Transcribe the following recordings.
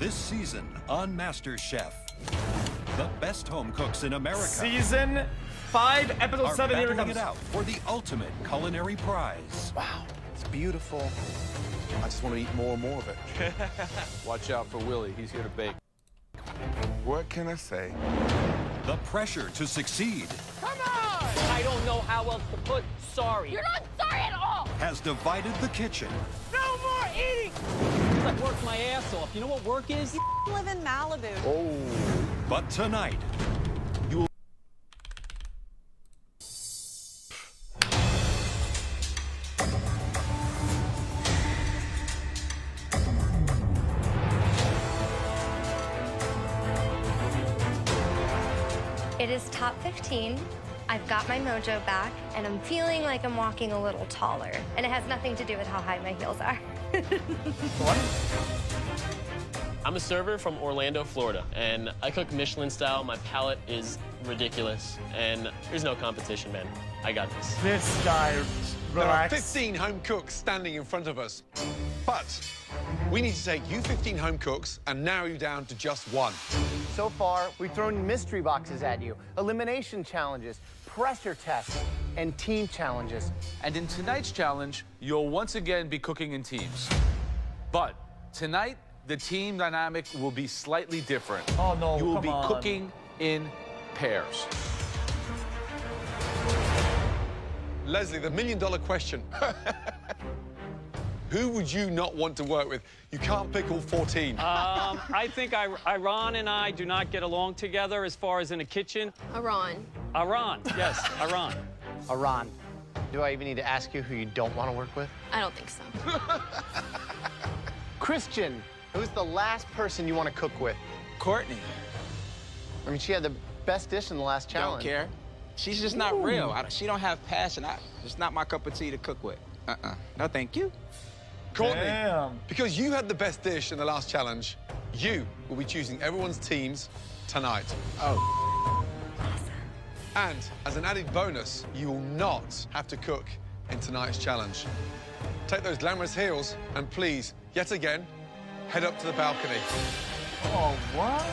This season on MasterChef, the best home cooks in America Season 5, Episode are 7, here it battling comes. it out for the ultimate culinary prize. Wow, it's beautiful. I just want to eat more and more of it. Watch out for Willie. He's here to bake. What can I say? The pressure to succeed Come on! I don't know how else to put sorry. You're not sorry at all! has divided the kitchen. No more eating! I worked my ass off. You know what work is? You live in Malibu. Oh. But tonight, It is top 15. I've got my mojo back, and I'm feeling like I'm walking a little taller. And it has nothing to do with how high my heels are. I'm a server from Orlando, Florida, and I cook Michelin style. My palate is ridiculous, and there's no competition, man. I got this. This guy, There are relax. 15 home cooks standing in front of us. But we need to take you 15 home cooks and narrow you down to just one. So far, we've thrown mystery boxes at you, elimination challenges, pressure tests, and team challenges. And in tonight's challenge, you'll once again be cooking in teams. But tonight, the team dynamic will be slightly different. Oh, no, You will come be on. cooking in pairs. Leslie, the million-dollar question. Who would you not want to work with? You can't pick all 14. I think Iran and I do not get along together as far as in a kitchen. Iran. Iran, yes, Iran. Iran, do I even need to ask you who you don't want to work with? I don't think so. Christian, who's the last person you want to cook with? Courtney. I mean, she had the best dish in the last Don't challenge. care. She's just not real. She don't have passion. It's not my cup of tea to cook with. No, thank you. Courtney, Damn. because you had the best dish in the last challenge, you will be choosing everyone's teams tonight. Oh. And as an added bonus, you will not have to cook in tonight's challenge. Take those glamorous heels and please, yet again, head up to the balcony. Oh, what?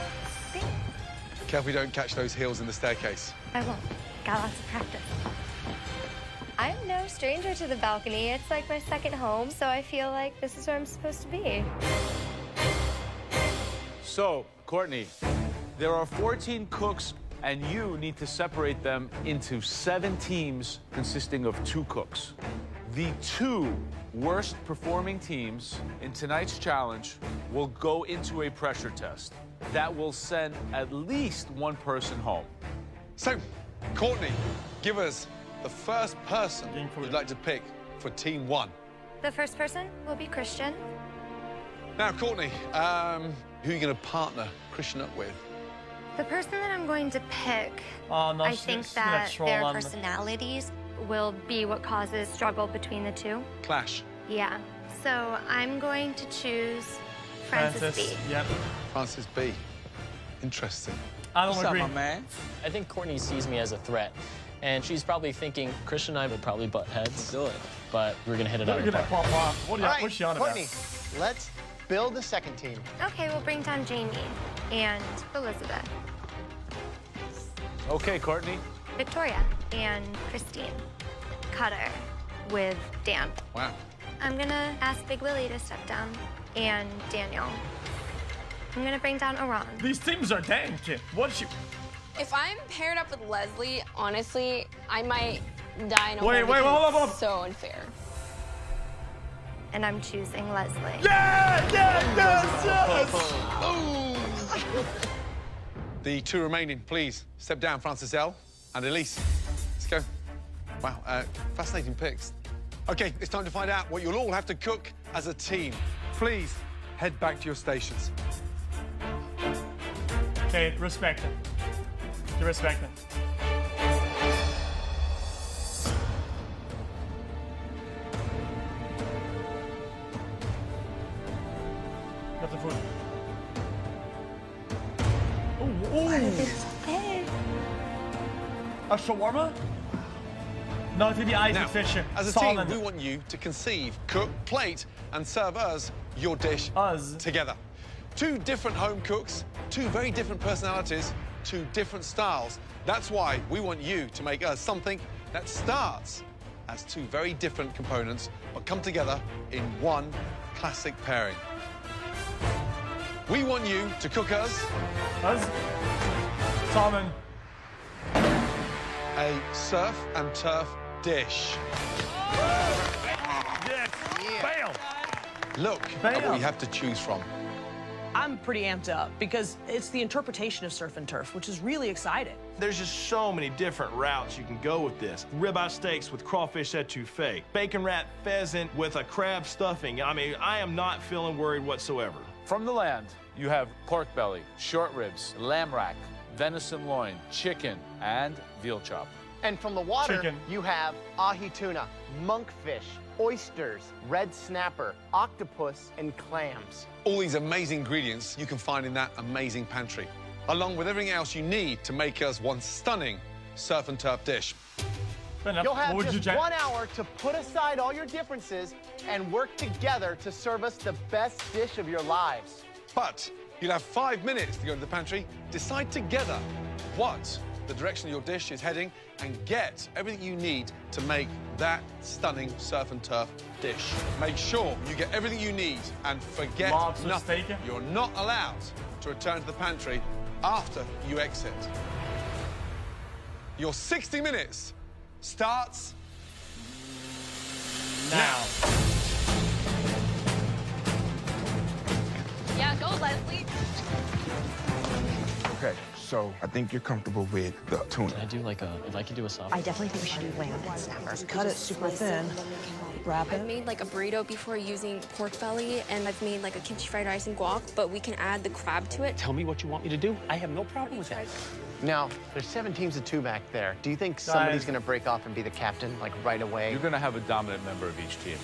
Careful you don't catch those heels in the staircase. I won't. Got lots of practice. I'm no stranger to the balcony. It's like my second home, so I feel like this is where I'm supposed to be. So, Courtney, there are 14 cooks, and you need to separate them into 7 teams consisting of 2 cooks. The 2 worst performing teams in tonight's challenge will go into a pressure test. That will send at least one person home. So, Courtney, give us the first person you'd like to pick for Team 1. The first person will be Christian. Now, Courtney, who are you going to partner Christian up with? The person that I'm going to pick, Oh, no, I think that their on personalities will be what causes struggle between the two. Clash. Yeah. So I'm going to choose Francis B. Yep. Francis B. Interesting. I don't What's agree. up, my man? I think Courtney sees me as a threat, and she's probably thinking Christian and I would probably butt heads. Do it. But we're gonna hit it out We're of the gonna park. pop off. What are you, All right, what's she on Courtney, about? let's build a second team. Okay, we'll bring down Jamie and Elizabeth, Okay, Courtney. Victoria, and Christine. Cutter with Dan. Wow. I'm gonna ask Big Willie to step down, and Daniel. I'm gonna bring down Iran. These teams are dank. What is she? If I'm paired up with Leslie, honestly, I might die in a Wait, hole wait, because hold up. it's so unfair. And I'm choosing Leslie. Yeah, yes, yes! The 2 remaining, please step down, Francis L. and Elise. Let's go. Wow, fascinating picks. Okay, it's time to find out what you'll all have to cook as a team. Please head back to your stations. Okay, respect it. You respect it. Got the food. Why are they so big? A shawarma? No, it's gonna be Isaac Now, Fisher. as a Solid. team, we want you to conceive, cook, plate, and serve us your dish Us. together. Two different home cooks, two very different personalities, two different styles. That's why we want you to make us something that starts as two very different components, but come together in one classic pairing. We want you to cook us Salmon. a surf and turf dish. Yes. Bam. Look at what you have to choose from. I'm pretty amped up because it's the interpretation of surf and turf, which is really exciting. There's just so many different routes you can go with this. Ribeye steaks with crawfish etouffee, bacon wrapped pheasant with a crab stuffing. I mean, I am not feeling worried whatsoever. From the land, you have pork belly, short ribs, lamb rack, venison loin, chicken, and veal chop. And from the water, Chicken. you have ahi tuna, monkfish, oysters, red snapper, octopus, and clams. All these amazing ingredients you can find in that amazing pantry, along with everything else you need to make us one stunning surf and turf dish. You'll have just 1 hour to put aside all your differences and work together to serve us the best dish of your lives. But you'll have 5 minutes to go to the pantry, decide together what the direction of your dish is heading, and get everything you need to make that stunning surf and turf dish. Make sure you get everything you need and forget nothing. You're not allowed to return to the pantry after you exit. Your 60 minutes starts now. Yeah, go, Leslie. Okay, so I think you're comfortable with the tuna. Can I do like if I could do a soft? I definitely think we should do lamb and snappers. Cut it super thin. Wrap I've made like a burrito before using pork belly, and I've made like a kimchi fried rice and guac, but we can add the crab to it. Tell me what you want me to do. I have no problem with that. Now, there's 7 teams of 2 back there. Do you think somebody's going to break off and be the captain, like, right away? You're going to have a dominant member of each team.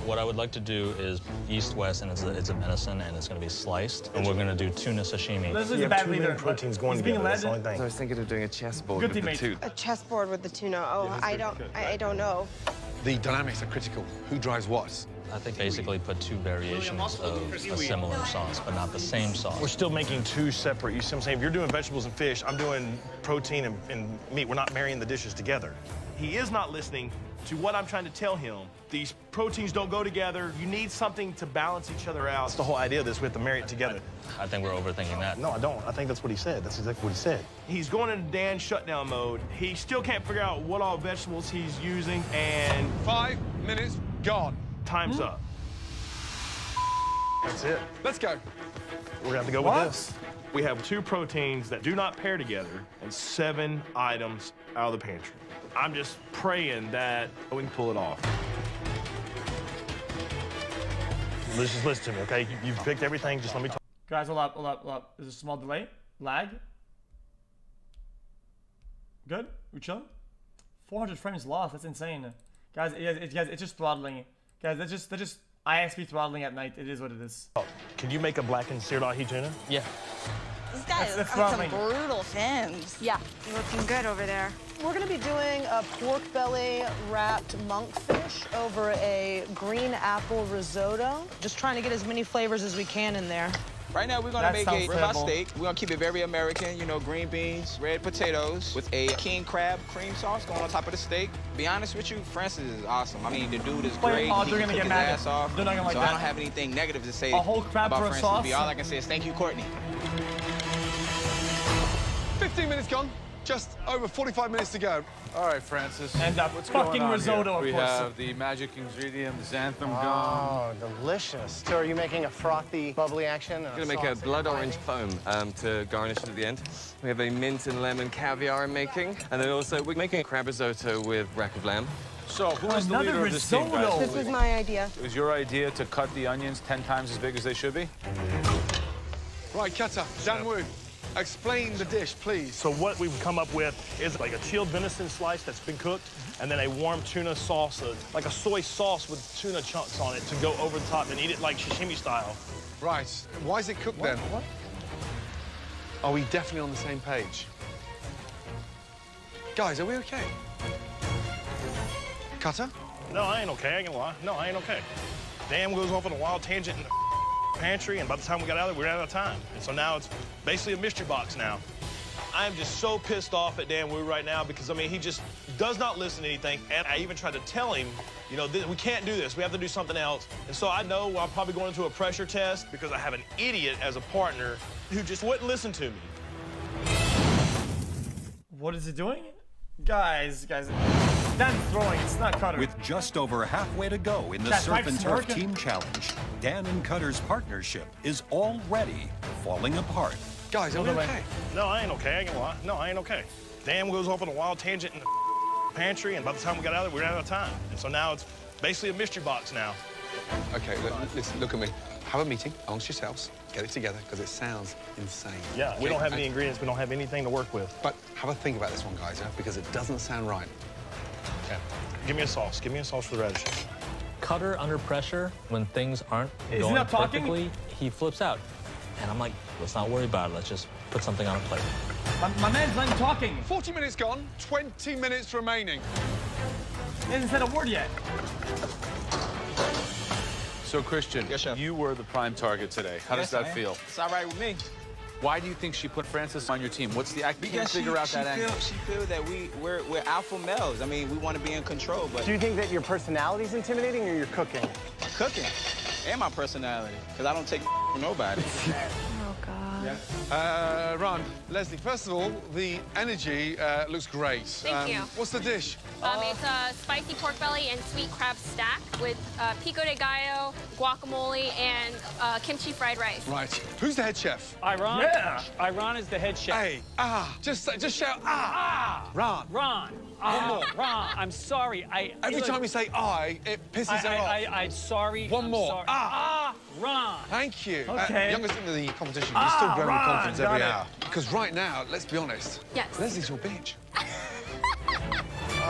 What I would like to do is east-west, and it's a venison, and it's going to be sliced. And we're going to do tuna sashimi. Leslie's a bad leader. proteins going He's being together, that's the led. only thing. I was thinking of doing a chessboard Good with the teammate. two. A chessboard with the tuna. Oh, I don't know. The dynamics are critical. Who drives what? I think basically put 2 variations of a similar sauce, but not the same sauce. We're still making 2 separate, you see what I'm saying? If you're doing vegetables and fish, I'm doing protein and meat. We're not marrying the dishes together. He is not listening to what I'm trying to tell him. These proteins don't go together. You need something to balance each other out. That's the whole idea of this. We have to marry it together. I think we're overthinking that. No, I don't. I think that's what he said. That's exactly what he said. He's going into Dan shutdown mode. He still can't figure out what all vegetables he's using, and 5 minutes gone. time's up. That's it. Let's go. We're gonna have to go with this. We have 2 proteins that do not pair together and 7 items out of the pantry. I'm just praying that we can pull it off. Let's just listen to me, okay? You've picked everything. Just let me talk. Guys, hold up. There's a small delay. Lag. Good? We chilling? 400 frames lost. That's insane. Guys, it's just throttling. Guys, that's just ISP throttling at night. It is what it is. Can you make a blackened seared ahi tuna? Yeah. This guy That's has some throttling. brutal fins. Yeah. Looking good over there. We're going to be doing a pork belly wrapped monkfish over a green apple risotto. Just trying to get as many flavors as we can in there. Right now, we're gonna That make a sounds ribeye terrible. steak. We're gonna keep it very American, you know, green beans, red potatoes, with a king crab cream sauce going on top of the steak. Be honest with you, Francis is awesome. I mean, the dude is Wait, great. oh, He they're can gonna cook get his mad. ass off. They're not gonna like so that. I don't have anything negative to say A whole crab about for a Francis. sauce? All I can say is thank you, Courtney. 15 minutes gone. Just over 45 minutes to go. All right, Francis. And what's fucking going on risotto, here? of We course. have the magic ingredient, xanthan gum. Oh, delicious. So are you making a frothy, bubbly action? We're gonna make a blood orange foam to garnish it at the end. We have a mint and lemon caviar I'm making. And then also we're making a crab risotto with rack of lamb. So, who is the Another leader of this team, risotto. guys? This was my idea. It was your idea to cut the onions 10 times as big as they should be? Right, Cutter, Dan Wu, explain the dish, please. So what we've come up with is like a chilled venison slice that's been cooked, and then a warm tuna sauce, like a soy sauce with tuna chunks on it to go over the top and eat it like sashimi style. Right, why is it cooked then? What? Are we definitely on the same page? Guys, are we okay? Cutter? No, I ain't okay, I ain't gonna lie. No, I ain't okay. Dan goes off on a wild tangent and pantry, and by the time we got out of there, we ran out of time. And so now it's basically a mystery box now. I am just so pissed off at Dan Wu right now because, I mean, he just does not listen to anything. And I even tried to tell him, you know, we can't do this. We have to do something else. And so I know I'm probably going into a pressure test because I have an idiot as a partner who just wouldn't listen to me. What is it doing? Guys, Dan's throwing, it's not Cutter. With just over halfway to go in the Surf and Turf Team Challenge, Dan and Cutter's partnership is already falling apart. Guys, are we okay? No, I ain't okay. I ain't gonna lie. No, I ain't okay. Dan goes off on a wild tangent in the pantry, and by the time we got out of there, we ran out of time. And so now it's basically a mystery box now. Okay, listen, look at me. Have a meeting amongst yourselves. Get it together, because it sounds insane. Yeah, we don't have any ingredients. We don't have anything to work with. But have a think about this one, guys, because it doesn't sound right. Okay. Give me a sauce. Give me a sauce for the radishes. Cutter under pressure, when things aren't going perfectly, he flips out. And I'm like, let's not worry about it. Let's just put something on a plate. My man's not talking. 40 minutes gone, 20 minutes remaining. He hasn't said a word yet. So, Christian, you were the prime target today. How does that feel? It's all right with me. Why do you think she put Francis on your team? What's the act? Because figure out that angle. She feel that we're alpha males. I mean, we want to be in control, but... Do you think that your personality's intimidating or your cooking? Cooking. And my personality, because I don't take from nobody. Oh, God. Ron, Leslie, first of all, the energy looks great. Thank you. What's the dish? It's a spicy pork belly and sweet crab stack with pico de gallo, guacamole, and kimchi fried rice. Right. Who's the head chef? Iran? Yeah. Iran is the head chef. Hey, just shout, Ron. Ron. One more. Ron, I'm sorry. Every time you say it pisses her off. I'm sorry. One more. Sorry. Ron. Thank you. Okay. Youngest in the competition, you're still growing with confidence every hour. Because right now, let's be honest. Yes. Leslie's your bitch.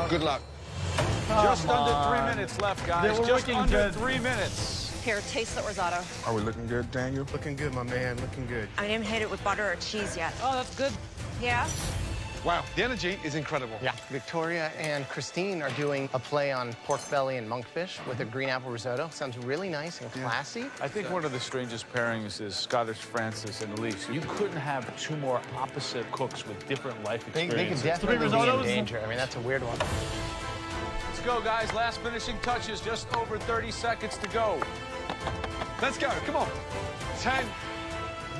Good luck. Just under 3 minutes left, guys. Just under 3 minutes. Here, taste the risotto. Are we looking good, Daniel? Looking good, my man. Looking good. I didn't hit it with butter or cheese yet. Oh, that's good. Yeah? Wow, the energy is incredible. Yeah. Victoria and Christine are doing a play on pork belly and monkfish with a green apple risotto. Sounds really nice and classy. I think one of the strangest pairings is Scottish Francis and Elise. You couldn't have two more opposite cooks with different life experiences. They could definitely be in danger. I mean, that's a weird one. Let's go, guys. Last finishing touches. Just over 30 seconds to go. Let's go. Come on. 10,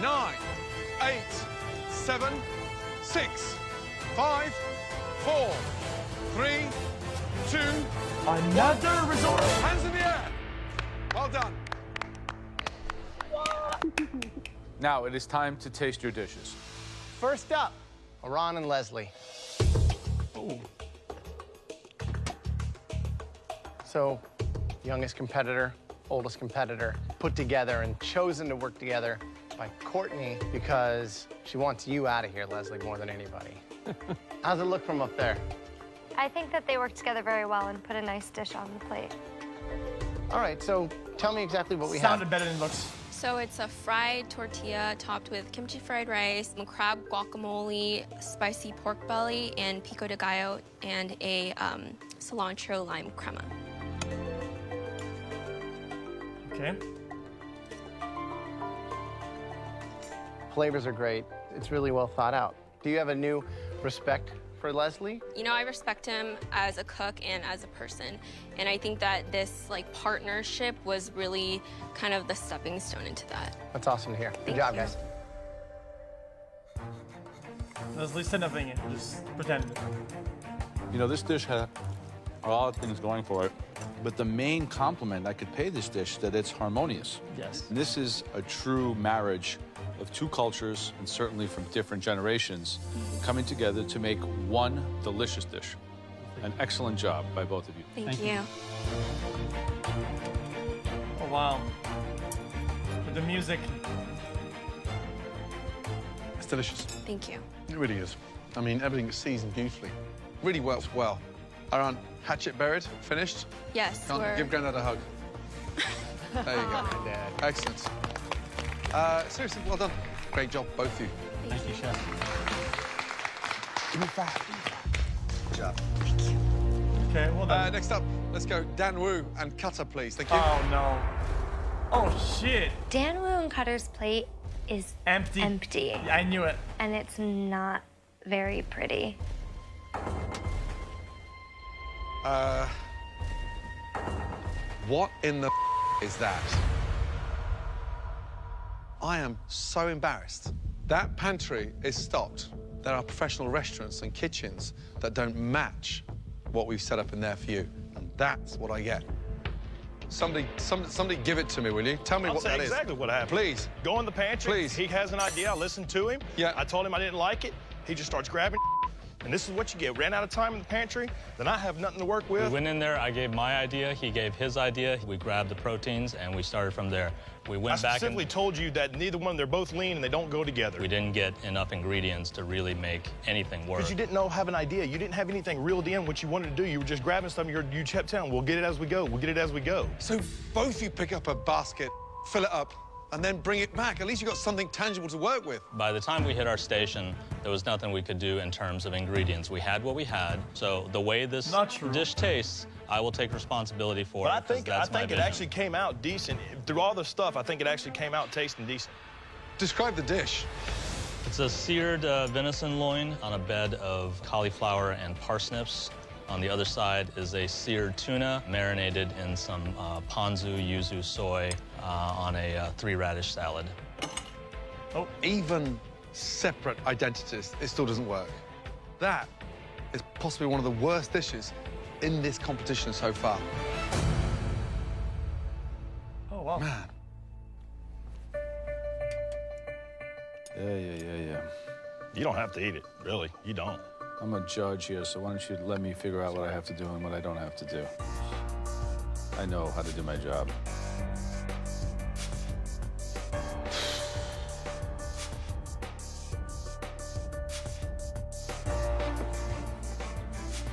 9, 8, 7, 6, 5, 4, 3, 2, Another risotto. Hands in the air. Well done. Now it is time to taste your dishes. First up, Iran and Leslie. Ooh. So, youngest competitor, oldest competitor, put together and chosen to work together by Courtney because she wants you out of here, Leslie, more than anybody. How's it look from up there? I think that they worked together very well and put a nice dish on the plate. All right, so tell me exactly what we have. Sounded better than it looks. So it's a fried tortilla topped with kimchi fried rice, crab guacamole, spicy pork belly, and pico de gallo, and a cilantro lime crema. Okay. Flavors are great. It's really well thought out. Do you have a new respect for Leslie? You know, I respect him as a cook and as a person. And I think that this, partnership was really kind of the stepping stone into that. That's awesome to hear. Good job, guys. Leslie said nothing. Just pretend. You know, this dish had a lot of things going for it, but the main compliment I could pay this dish is that it's harmonious. Yes. And this is a true marriage of two cultures, and certainly from different generations, coming together to make one delicious dish. An excellent job by both of you. Thank you. Oh, wow. With the music. It's delicious. Thank you. It really is. I mean, everything is seasoned beautifully. Really works well. Around hatchet buried, finished? Yes, Give Grandad a hug. There you go. Dad. Excellent. Seriously, well done. Great job, both of you. Thank you, Chef. Give me 5. Good job. Okay, well done. Next up, let's go Dan Wu and Cutter, please. Thank you. Oh, no. Oh, shit. Dan Wu and Cutter's plate is empty. Yeah, I knew it. And it's not very pretty. What in the is that? I am so embarrassed. That pantry is stocked. There are professional restaurants and kitchens that don't match what we've set up in there for you. And that's what I get. Somebody give it to me, will you? Tell me what that is. I'll say exactly what happened. Please. Go in the pantry. Please. He has an idea. I listened to him. Yeah. I told him I didn't like it. He just starts grabbing. And this is what you get. Ran out of time in the pantry, then I have nothing to work with. We went in there, I gave my idea, he gave his idea. We grabbed the proteins, and we started from there. We went I back specifically told you that neither one, they're both lean, and they don't go together. We didn't get enough ingredients to really make anything work. Because you didn't have an idea. You didn't have anything reeled in what you wanted to do. You were just grabbing stuff, and you kept telling, we'll get it as we go. We'll get it as we go. So both you pick up a basket, fill it up, and then bring it back. At least you got something tangible to work with. By the time we hit our station, there was nothing we could do in terms of ingredients. We had what we had, so the way this dish tastes, I will take responsibility for But it. I think it actually came out decent. Through all the stuff, I think it actually came out tasting decent. Describe the dish. It's a seared venison loin on a bed of cauliflower and parsnips. On the other side is a seared tuna marinated in some ponzu, yuzu, soy on a 3-radish salad. Oh, even separate identities, it still doesn't work. That is possibly one of the worst dishes in this competition so far. Oh, wow. Man. Yeah. You don't have to eat it, really. You don't. I'm a judge here, so why don't you let me figure out what I have to do and what I don't have to do. I know how to do my job.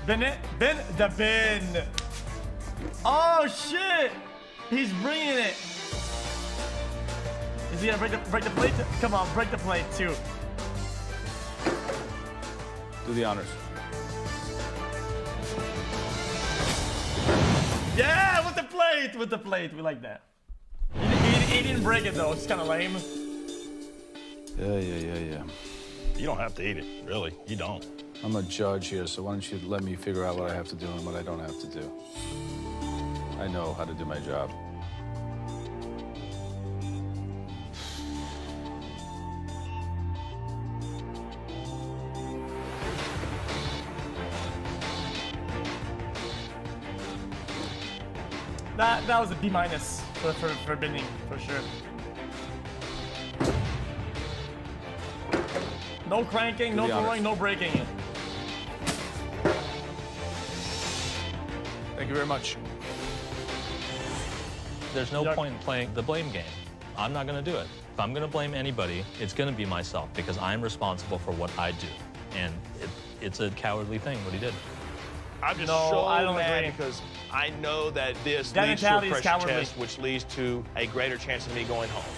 The bin. Oh, shit. He's bringing it. Is he gonna break the plate? Come on, break the plate, too. Do the honors. Yeah, with the plate. We like that. He didn't break it, though. It's kind of lame. Yeah. You don't have to eat it, really. You don't. I'm a judge here, so why don't you let me figure out what I have to do and what I don't have to do. I know how to do my job. That was a B- for binning, for sure. No cranking, no throwing, no breaking. Thank you very much. There's no point in playing the blame game. I'm not going to do it. If I'm going to blame anybody, it's going to be myself because I'm responsible for what I do. And it's a cowardly thing, what he did. I'm just I don't mad agree. because I know that this That leads to a mentality is pressure cowardly. test, which leads to a greater chance of me going home.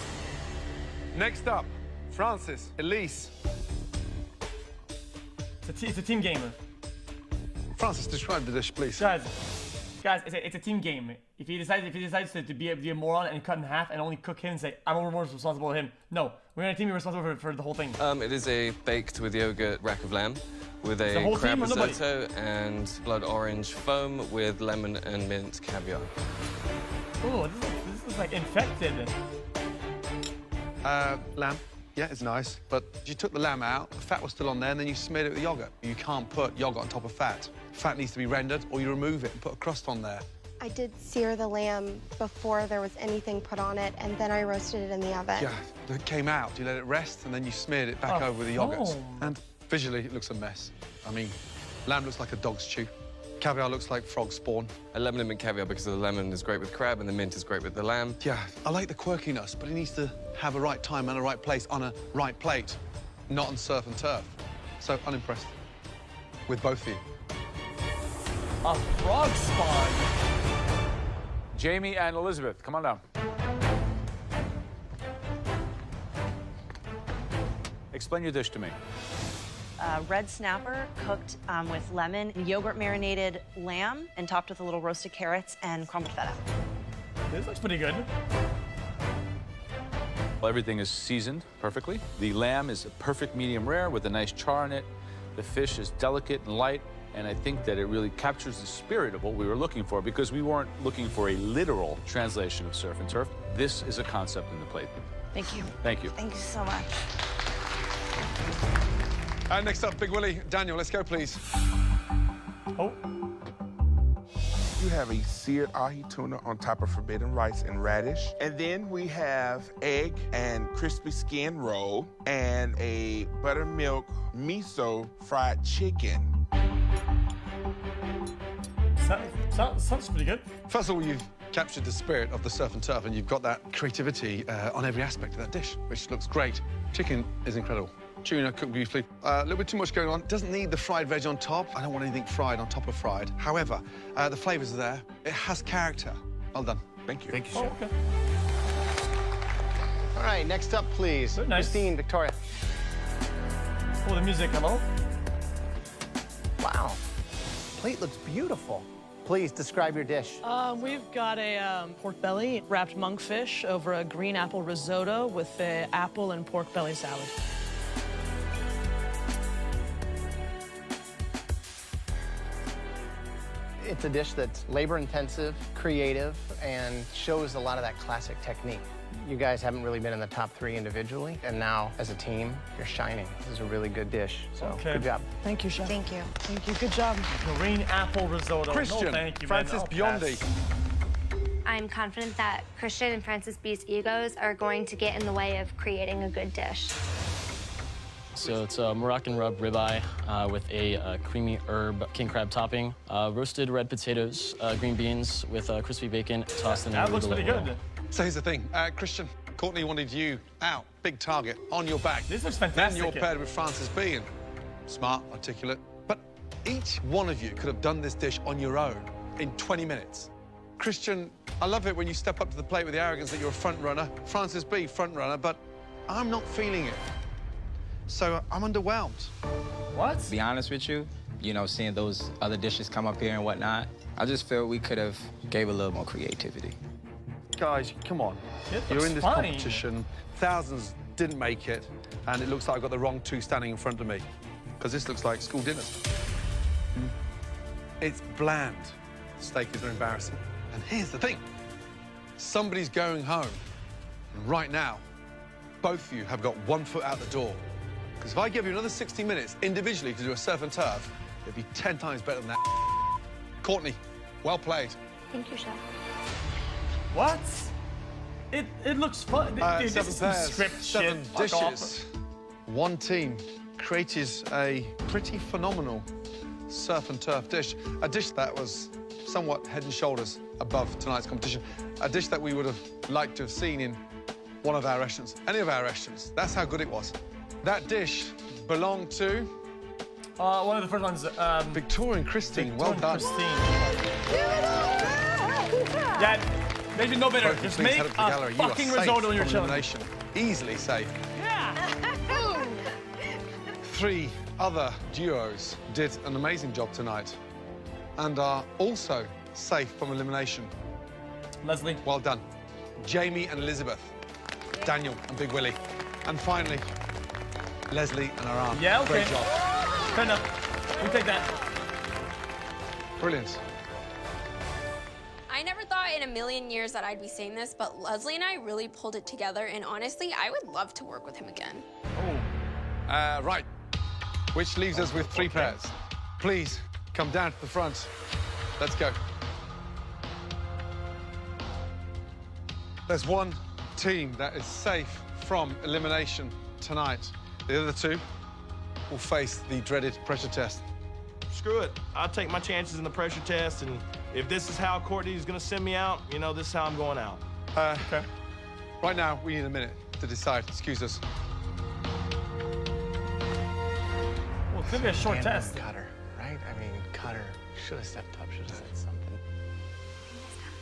Next up, Francis, Elise. It's a team game. Francis, describe the dish, please. Guys, it's a team game. If he decides to be a moron and cut in half and only cook him and say, I'm more responsible for him. No, we're gonna team be responsible for the whole thing. It is a baked with yogurt rack of lamb with The a whole crab team or nobody? risotto and blood orange foam with lemon and mint caviar. Oh, this is like infected. Lamb. Yeah, it's nice, but you took the lamb out, the fat was still on there, and then you smeared it with yogurt. You can't put yogurt on top of fat. Fat needs to be rendered, or you remove it and put a crust on there. I did sear the lamb before there was anything put on it, and then I roasted it in the oven. Yeah, it came out, you let it rest, and then you smeared it back over with the yogurt. foam. And visually, it looks a mess. I mean, lamb looks like a dog's chew. Caviar looks like frog spawn. A lemon and mint caviar because the lemon is great with crab and the mint is great with the lamb. Yeah, I like the quirkiness, but it needs to have a right time and a right place on a right plate, not on surf and turf. So, unimpressed with both of you. A frog spawn. Jamie and Elizabeth, come on down. Explain your dish to me. Red snapper cooked with lemon and yogurt marinated lamb and topped with a little roasted carrots and crumbled feta. This looks pretty good. Everything is seasoned perfectly. The lamb is a perfect medium rare with a nice char in it. The fish is delicate and light, and I think that it really captures the spirit of what we were looking for, because we weren't looking for a literal translation of surf and turf. This is a concept in the plate. Thank you. Thank you. Thank you so much. Next up, Big Willie. Daniel, let's go, please. Oh. You have a seared ahi tuna on top of forbidden rice and radish. And then we have egg and crispy skin roll and a buttermilk miso fried chicken. Sounds pretty good. First of all, you've captured the spirit of the surf and turf, and you've got that creativity on every aspect of that dish, which looks great. Chicken is incredible. Tuna cooked beautifully. A little bit too much going on. Doesn't need the fried veg on top. I don't want anything fried on top of fried. However, the flavors are there. It has character. Well done. Thank you. Thank you, Oh, Chef. okay. All right, next up, please. Nice. Christine, Victoria. Oh, the music, hello? Wow. Plate looks beautiful. Please describe your dish. We've got a pork belly wrapped monkfish over a green apple risotto with a apple and pork belly salad. It's a dish that's labor-intensive, creative, and shows a lot of that classic technique. You guys haven't really been in the top 3 individually, and now, as a team, you're shining. This is a really good dish, so Okay. good job. Thank you, Chef. Thank you. Thank you. Good job. Green apple risotto. Christian, No, thank you, Francis man. I'll pass. Biondi. I'm confident that Christian and Francis B's egos are going to get in the way of creating a good dish. So it's a Moroccan rub ribeye with a creamy herb king crab topping, roasted red potatoes, green beans with crispy bacon tossed in a That looks arugula pretty oil. good. So here's the thing. Christian, Courtney wanted you out. Big target, on your back. This looks Then fantastic. you're paired with Francis B. And smart, articulate. But each one of you could have done this dish on your own in 20 minutes. Christian, I love it when you step up to the plate with the arrogance that you're a front runner. Francis B, front runner, but I'm not feeling it. So I'm underwhelmed. What? To be honest with you, seeing those other dishes come up here and whatnot, I just feel we could have gave a little more creativity. Guys, come on. It You're looks in this fine. competition. Thousands didn't make it, and it looks like I've got the wrong 2 standing in front of me, because this looks like school dinners. It's bland. Steak is embarrassing. And here's the thing. Somebody's going home. And right now, both of you have got 1 foot out the door. Because if I give you another 60 minutes individually to do a surf and turf, it'd be 10 times better than that. Courtney, well played. Thank you, Chef. What? It looks fun. Dude, this 7 is some pairs, script 7 shit. Fuck off. dishes. 1 team created a pretty phenomenal surf and turf dish. A dish that was somewhat head and shoulders above tonight's competition. A dish that we would have liked to have seen in one of our restaurants, any of our restaurants. That's how good it was. That dish belonged to... one of the first ones. Victoria and Christine, well done. Yeah, they should know better. Both Just please make head up to the gallery. a You are fucking safe risotto and you're from chilling. elimination. Easily safe. Yeah. 3 other duos did an amazing job tonight and are also safe from elimination. Leslie. Well done. Jamie and Elizabeth. Daniel and Big Willie. And finally, Leslie and her aunt. Yeah, okay. Great job. Fair enough. We take that. Brilliant. I never thought in a million years that I'd be saying this, but Leslie and I really pulled it together, and honestly, I would love to work with him again. Right. Which leaves us with 3 pairs. Please, come down to the front. Let's go. There's 1 team that is safe from elimination tonight. The other 2 will face the dreaded pressure test. Screw it. I'll take my chances in the pressure test, and if this is how Courtney's gonna send me out, this is how I'm going out. Okay. Right now, we need a minute to decide. Excuse us. Well, it's gonna be a short Stand test. up, Cutter, right? I mean, Cutter should have stepped up, should have said something.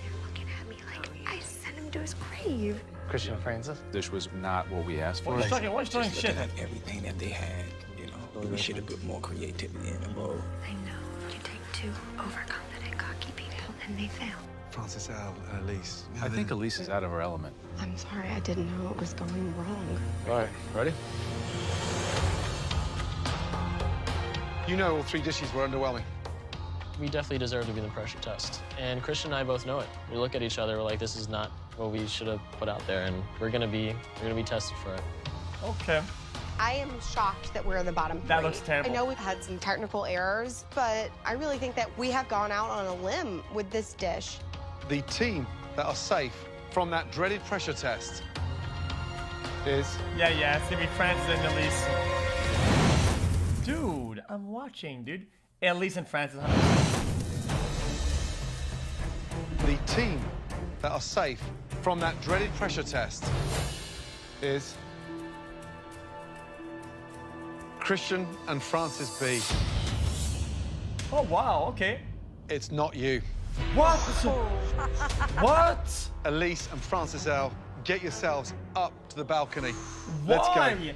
They're looking at me like I sent him to his grave. Christian and Francis? This was not what we asked for. Why are you talking shit? Everything that they had, we should have put more creativity in the bowl. I know. You take 2 overconfident, cocky people, and they fail. Francis L. and Elise. I think Elise is out of her element. I'm sorry, I didn't know it was going wrong. All right, ready? You know all 3 dishes were underwhelming. We definitely deserve to be in the pressure test. And Christian and I both know it. We look at each other, we're like, this is not what we should have put out there, and we're gonna be tested for it. Okay. I am shocked that we're in the bottom 3. That looks terrible. I know we've had some technical errors, but I really think that we have gone out on a limb with this dish. The team that are safe from that dreaded pressure test is... Yeah, it's gonna be Francis and Elise. Dude, I'm watching, dude. Elise and Francis. The team that are safe from that dreaded pressure test is Christian and Francis B. Oh, wow, okay. It's not you. What? What? Elise and Francis L., get yourselves up to the balcony. Why? Let's go.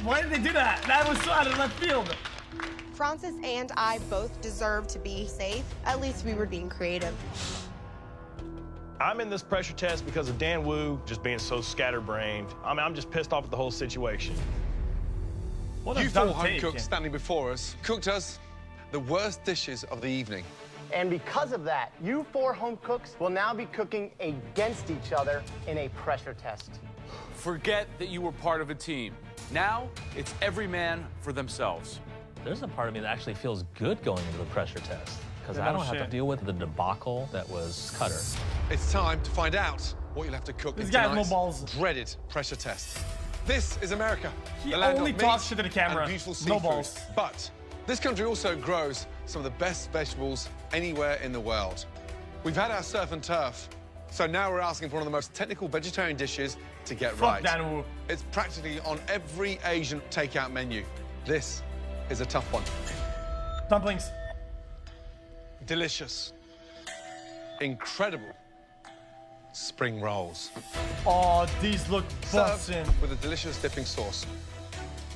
Why did they do that? That was so out of left field. Francis and I both deserve to be safe. At least we were being creative. I'm in this pressure test because of Dan Wu just being so scatterbrained. I mean, I'm just pissed off at the whole situation. What You 4 home cooks standing before us cooked us the worst dishes of the evening. And because of that, you 4 home cooks will now be cooking against each other in a pressure test. Forget that you were part of a team. Now, it's every man for themselves. There's a part of me that actually feels good going into the pressure test because Yeah, I no don't have shit. to deal with the debacle that was Cutter. It's time to find out what you'll have to cook This in guy has no tonight's balls. dreaded pressure test. This is America. He the land only of talks meat shit to the camera. and beautiful No seafood. balls. But this country also grows some of the best vegetables anywhere in the world. We've had our surf and turf, so now we're asking for one of the most technical vegetarian dishes to get Fuck right. Dan Wu. It's practically on every Asian takeout menu. This is a tough one. Dumplings. Delicious. Incredible. Spring rolls. Oh, these look bussin'. Served with a delicious dipping sauce.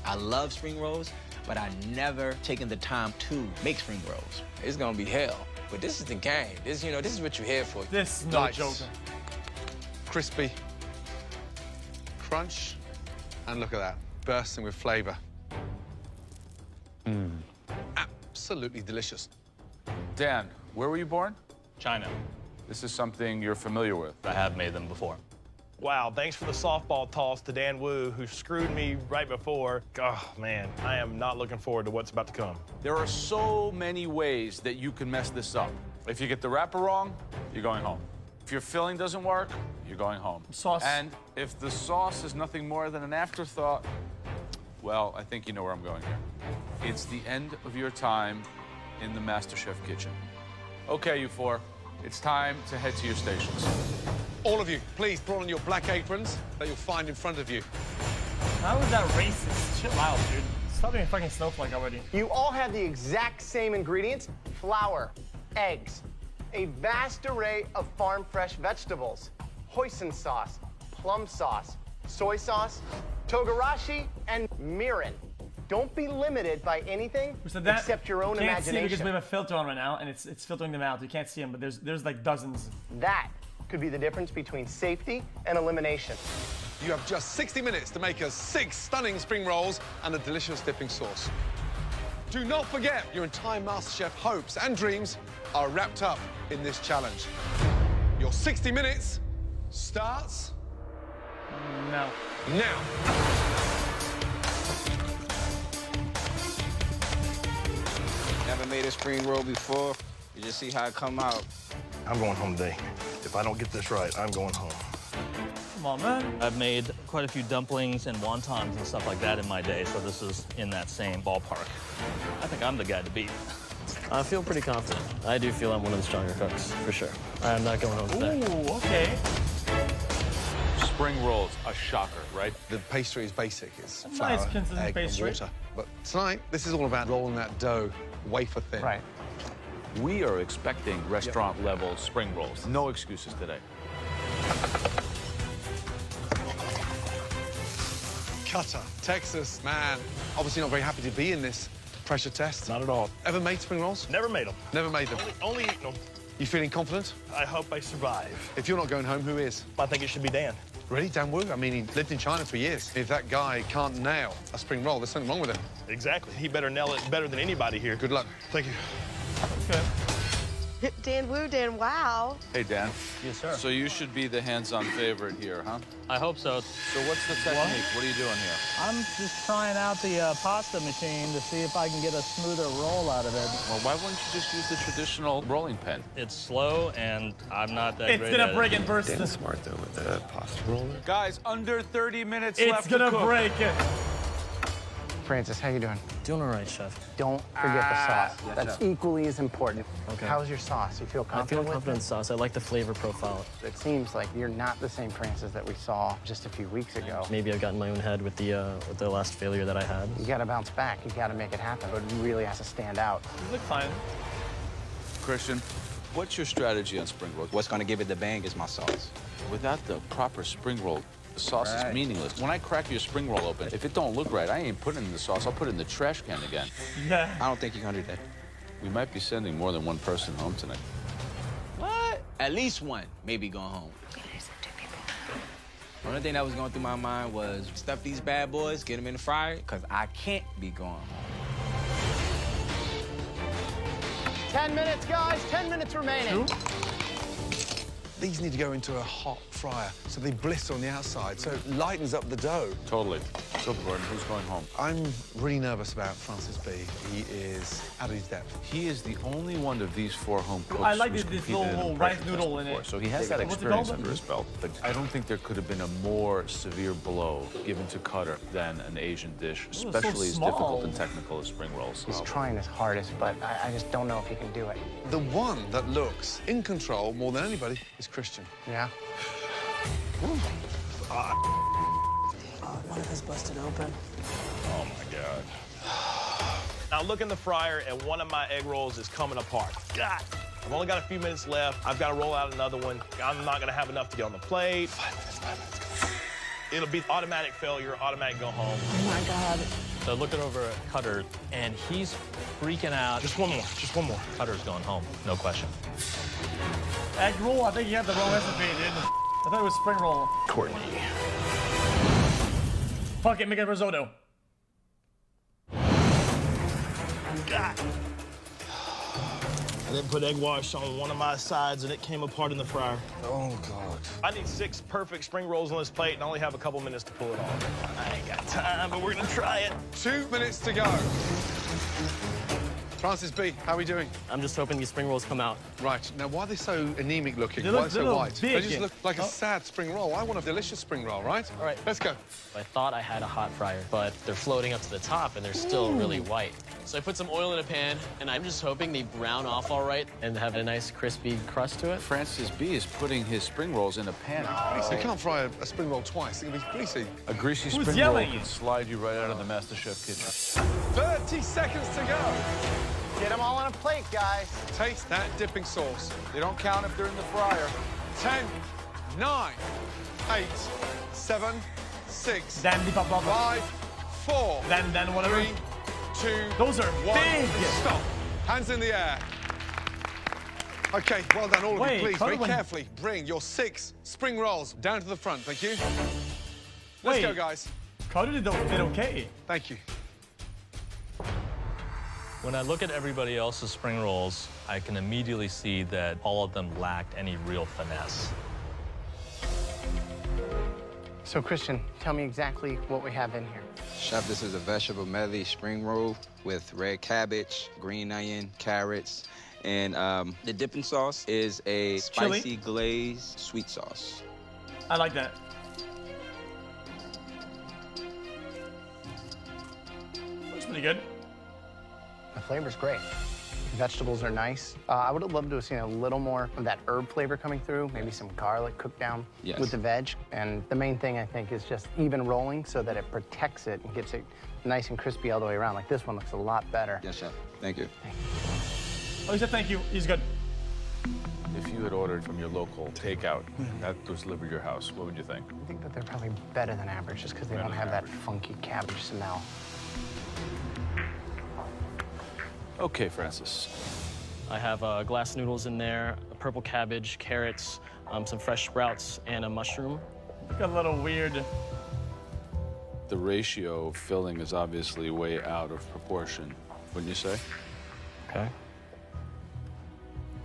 I love spring rolls, but I never taken the time to make spring rolls. It's gonna be hell, but this is the game. This is what you're here for. This is no Nice. joke. Crispy. Crunch. And look at that. Bursting with flavor. Absolutely delicious. Dan, where were you born? China. This is something you're familiar with. I have made them before. Wow, thanks for the softball toss to Dan Wu, who screwed me right before. Oh, man, I am not looking forward to what's about to come. There are so many ways that you can mess this up. If you get the wrapper wrong, you're going home. If your filling doesn't work, you're going home. Sauce. And if the sauce is nothing more than an afterthought, well, I think you know where I'm going here. It's the end of your time in the MasterChef kitchen. Okay, you 4, it's time to head to your stations. All of you, please put on your black aprons that you'll find in front of you. How is that racist? Chill out, dude. Stop being a fucking snowflake already. You all have the exact same ingredients: flour, eggs, a vast array of farm-fresh vegetables, hoisin sauce, plum sauce, soy sauce, togarashi, and mirin. Don't be limited by anything except your own can't imagination. see because we have a filter on right now, and it's filtering them out. You can't see them, but there's like dozens. That could be the difference between safety and elimination. You have just 60 minutes to make us 6 stunning spring rolls and a delicious dipping sauce. Do not forget, your entire MasterChef hopes and dreams are wrapped up in this challenge. Your 60 minutes starts No. now. Never made a spring roll before. You just see how it come out. I'm going home today. If I don't get this right, I'm going home. Come on, man. I've made quite a few dumplings and wontons and stuff like that in my day, so this is in that same ballpark. I think I'm the guy to beat. I feel pretty confident. I do feel I'm one of the stronger cooks, for sure. I'm not going home today. Ooh, okay. Spring rolls, a shocker, right? The pastry is basic. It's Nice, flour, consistent egg, pastry. and water. But tonight, this is all about rolling that dough wafer thin. Right. We are expecting restaurant-level spring rolls. No excuses today. Cutter, Texas, man. Obviously not very happy to be in this pressure test. Not at all. Ever made spring rolls? Never made them. Never made them. Only eaten them. You feeling confident? I hope I survive. If you're not going home, who is? I think it should be Dan. Really, Dan Wu? I mean, he lived in China for years. If that guy can't nail a spring roll, there's something wrong with him. Exactly. He better nail it better than anybody here. Good luck. Thank you. Okay. Dan Wu, Dan Wow. Hey, Dan. Yes, sir. So you should be the hands-on favorite here, huh? I hope so. So what's the technique? What are you doing here? I'm just trying out the pasta machine to see if I can get a smoother roll out of it. Well, why wouldn't you just use the traditional rolling pin? It's slow, and I'm not that great It's gonna at break it. in bursts. Dan's smart, though, with the pasta roller. Guys, under 30 minutes It's left gonna to cook. break. Francis, how you doing? Doing all right, chef. Don't forget the sauce. yes, That's chef. equally as important. Okay. How's your sauce? You feel I confident feel with confident in it? sauce. I like the flavor profile. It seems like you're not the same Francis that we saw just a few weeks ago. Maybe I've gotten my own head with the last failure that I had. You gotta bounce back. You gotta make it happen, but it really has to stand out. You look fine. Christian, what's your strategy on spring rolls? What's gonna give it the bang is my sauce. Without the proper spring roll, the sauce is meaningless. When I crack your spring roll open, if it don't look right, I ain't putting it in the sauce. I'll put it in the trash can again. Yeah. I don't think you can do that. We might be sending more than one person home tonight. What? At least one, maybe going home. The only thing that was going through my mind was stuff these bad boys, get them in the fryer, because I can't be going home. 10 minutes, guys. 10 minutes remaining. These need to go into a hot fryer so they blister on the outside, so it lightens up the dough. Totally. So, Gordon, who's going home? I'm really nervous about Francis B. He is out of his depth. He is the only one of these 4 home cooks I like who's this competed in little a rice breakfast noodle in before, it. so he has that What's it experience called? under his belt. But I don't think there could have been a more severe blow given to Cutter than an Asian dish, so especially as difficult small. and technical as spring rolls. He's trying his hardest, but I just don't know if he can do it. The one that looks in control more than anybody is Christian. Yeah. One of us busted open. Oh, my God. Now, look in the fryer, and one of my egg rolls is coming apart. God. I've only got a few minutes left. I've got to roll out another one. I'm not going to have enough to get on the plate. 5 minutes. It'll be automatic failure, automatic go home. Oh, my God. So looking over at Cutter, and he's freaking out. Just one more. Cutter's going home, no question. Egg roll, I think you have the wrong recipe, dude. I thought it was spring roll. Courtney. Fuck it, make it risotto. God. I didn't put egg wash on one of my sides, and it came apart in the fryer. Oh, God. I need 6 perfect spring rolls on this plate, and I only have a couple minutes to pull it off. I ain't got time, but we're gonna try it. 2 minutes to go. Francis B, how are we doing? I'm just hoping these spring rolls come out. Right. Now, why are they so anemic looking? They Why are look- they they so look white? big. They just look like a sad spring roll. I want a delicious spring roll, right? All right. Let's go. I thought I had a hot fryer, but they're floating up to the top, and they're still really white. So I put some oil in a pan, and I'm just hoping they brown off all right and have a nice crispy crust to it. Francis B is putting his spring rolls in a pan. So you can't fry a spring roll twice. It'll be greasy. A greasy Who's spring yelling? roll can slide you right out of the MasterChef kitchen. 30 seconds to go. Get them all on a plate, guys. Taste that dipping sauce. They don't count if they're in the fryer. 10, 9, 8, 7, 6, Then 5, 4, Then whatever. 3, 2, Those are 1. big. Stop. Hands in the air. Okay, well done, all of Wait, you. Please, very Colin. carefully, bring your 6 spring rolls down to the front. Thank you. Let's go, guys. Cutter did okay. Thank you. When I look at everybody else's spring rolls, I can immediately see that all of them lacked any real finesse. So, Christian, tell me exactly what we have in here. Chef, this is a vegetable medley spring roll with red cabbage, green onion, carrots, and the dipping sauce is a Chili. spicy glazed sweet sauce. I like that. Looks pretty good. The flavor's great. The vegetables are nice. I would have loved to have seen a little more of that herb flavor coming through, maybe some garlic cooked down Yes. with the veg. And the main thing, I think, is just even rolling so that it protects it and gets it nice and crispy all the way around. Like this one looks a lot better. Yes, chef. Thank you. Oh, he said thank you. He's good. If you had ordered from your local takeout and that was delivered to your house, what would you think? I think that they're probably better than average just because they Better don't than have that funky cabbage smell. Okay, Francis. I have glass noodles in there, purple cabbage, carrots, some fresh sprouts, and a mushroom. Got a little weird. The ratio of filling is obviously way out of proportion, wouldn't you say? Okay.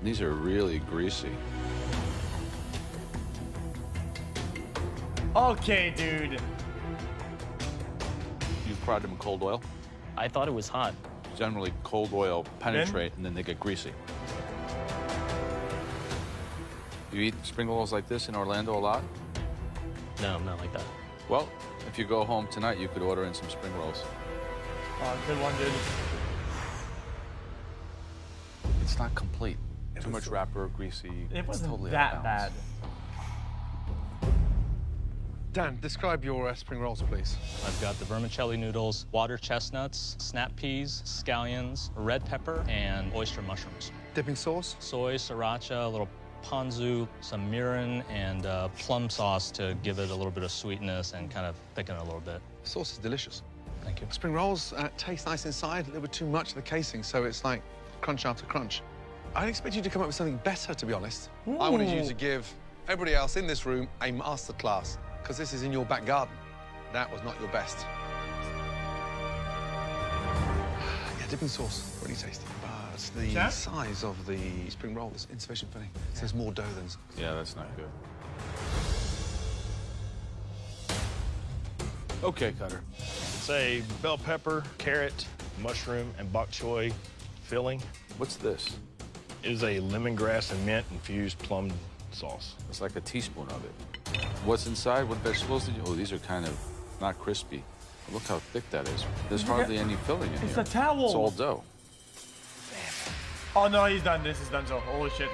These are really greasy. Okay, dude. You've fried them in cold oil? I thought it was hot. Generally, cold oil penetrate and then they get greasy. You eat spring rolls like this in Orlando a lot? No, not like that. Well, if you go home tonight, you could order in some spring rolls. Oh, good one, dude. It's not complete. Too much wrapper, greasy. It wasn't totally that bad. Dan, describe your spring rolls, please. I've got the vermicelli noodles, water chestnuts, snap peas, scallions, red pepper, and oyster mushrooms. Dipping sauce? Soy, sriracha, a little ponzu, some mirin, and plum sauce to give it a little bit of sweetness and kind of thicken it a little bit. The sauce is delicious. Thank you. Spring rolls taste nice inside, a little bit too much of the casing, so it's like crunch after crunch. I expect you to come up with something better, to be honest. I wanted you to give everybody else in this room a masterclass, because this is in your back garden. That was not your best. Yeah, dipping sauce, really tasty. But the size of the spring roll is insufficient filling. So there's more dough than... Yeah, that's not good. Okay, Cutter. It's a bell pepper, carrot, mushroom, and bok choy filling. What's this? It is a lemongrass and mint infused plum sauce. It's like a teaspoon of it. What's inside? What vegetables did you... Oh, these are kind of not crispy. Look how thick that is. There's hardly any filling in here. It's a towel. It's all dough. Oh, no, he's done. This is done, so holy shit.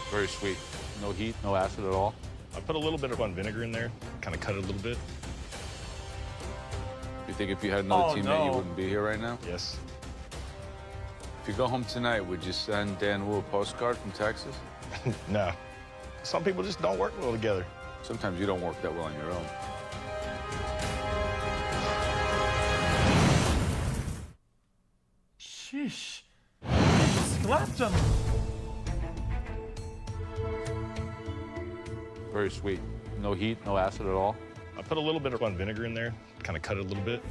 Very sweet. No heat, no acid at all. I put a little bit of vinegar in there, kind of cut it a little bit. You think if you had another teammate, you wouldn't be here right now? Yes. If you go home tonight, would you send Dan Wu a postcard from Texas? No. Some people just don't work well together. Sometimes you don't work that well on your own. Sheesh. He slapped him. Very sweet. No heat, no acid at all. I put a little bit of vinegar in there, kind of cut it a little bit.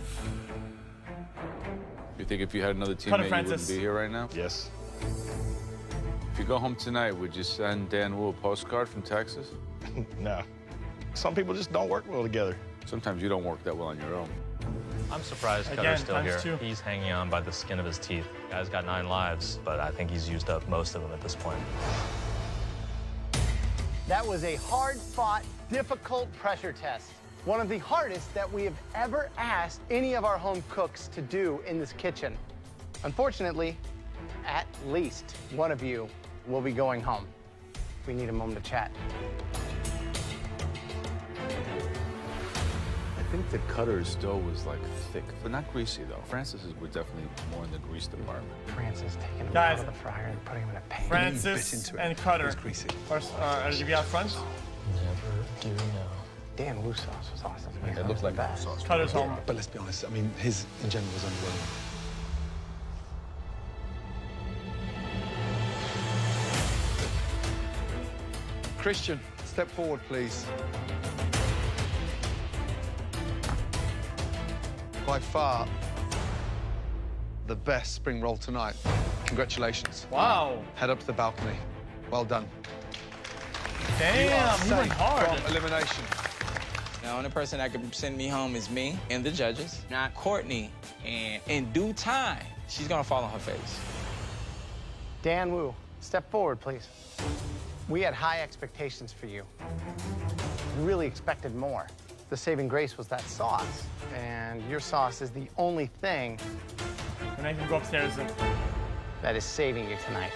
You think if you had another teammate, you wouldn't be here right now? Yes. If you go home tonight, would you send Dan Wu a postcard from Texas? No. Some people just don't work well together. Sometimes you don't work that well on your own. I'm surprised Cutter's still here. He's hanging on by the skin of his teeth. Guy's got 9 lives, but I think he's used up most of them at this point. That was a hard-fought, difficult pressure test. One of the hardest that we have ever asked any of our home cooks to do in this kitchen. Unfortunately, at least one of you will be going home. We need a moment to chat. I think the Cutter's dough was like thick, but not greasy though. Francis's were definitely more in the grease department. Francis taking him Guys, out of the fryer and putting him in a pan. Francis and Cutter. Greasy. First, did you be out front? Never do know. Dan Wu sauce was awesome. It looked like that sauce. Cutter's home. But let's be honest, I mean, his in general was underwhelming. Christian, step forward, please. By far, the best spring roll tonight. Congratulations. Wow. Head up to the balcony. Well done. Damn, he went hard. From elimination. The only person that could send me home is me and the judges, not Courtney. And in due time, she's gonna fall on her face. Dan Wu, step forward, please. We had high expectations for you. We really expected more. The saving grace was that sauce, and your sauce is the only thing And I can go upstairs. that is saving you tonight.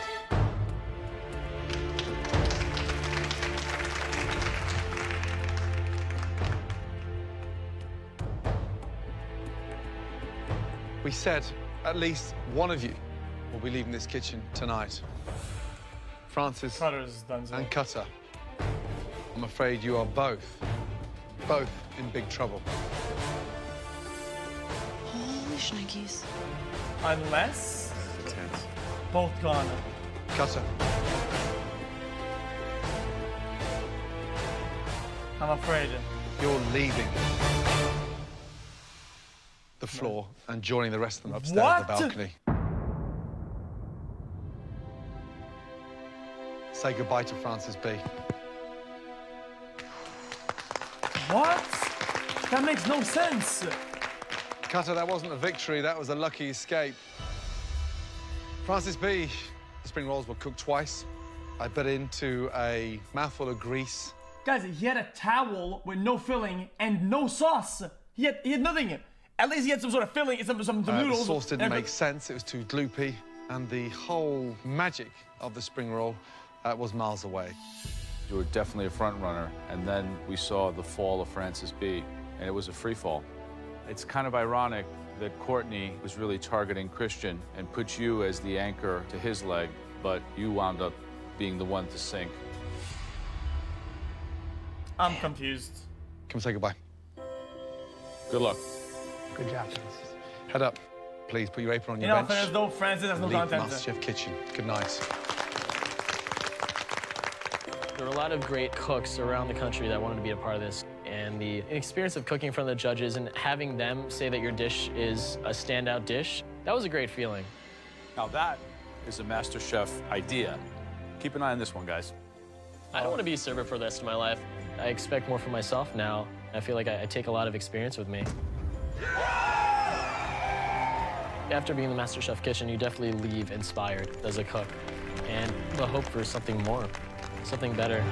We said at least one of you will be leaving this kitchen tonight. Francis Cutter's done so. and Cutter. I'm afraid you are both in big trouble. Holy shnikes. Unless both gone. Cutter. I'm afraid. You're leaving the floor and joining the rest of them upstairs on the balcony. Say goodbye to Francis B. What? That makes no sense. Cutter, that wasn't a victory, that was a lucky escape. Francis B, the spring rolls were cooked twice. I bit into a mouthful of grease. Guys, he had a towel with no filling and no sauce. He had nothing. At least he had some sort of filling, some noodles. The sauce didn't make sense, it was too gloopy, and the whole magic of the spring roll was miles away. You were definitely a front runner, and then we saw the fall of Francis B, and it was a free fall. It's kind of ironic that Courtney was really targeting Christian and put you as the anchor to his leg, but you wound up being the one to sink. I'm confused. Come say goodbye. Good luck. Good job, Francis. Head up. Please put your apron on In your all bench. fairness, though, Francis has no Leave the content. MasterChef kitchen. Good night. There were a lot of great cooks around the country that wanted to be a part of this. And the experience of cooking in front of the judges and having them say that your dish is a standout dish, that was a great feeling. Now that is a MasterChef idea. Keep an eye on this one, guys. I don't want to be a server for the rest of my life. I expect more from myself now. I feel like I take a lot of experience with me. After being in the MasterChef kitchen, you definitely leave inspired as a cook and the hope for something more, something better.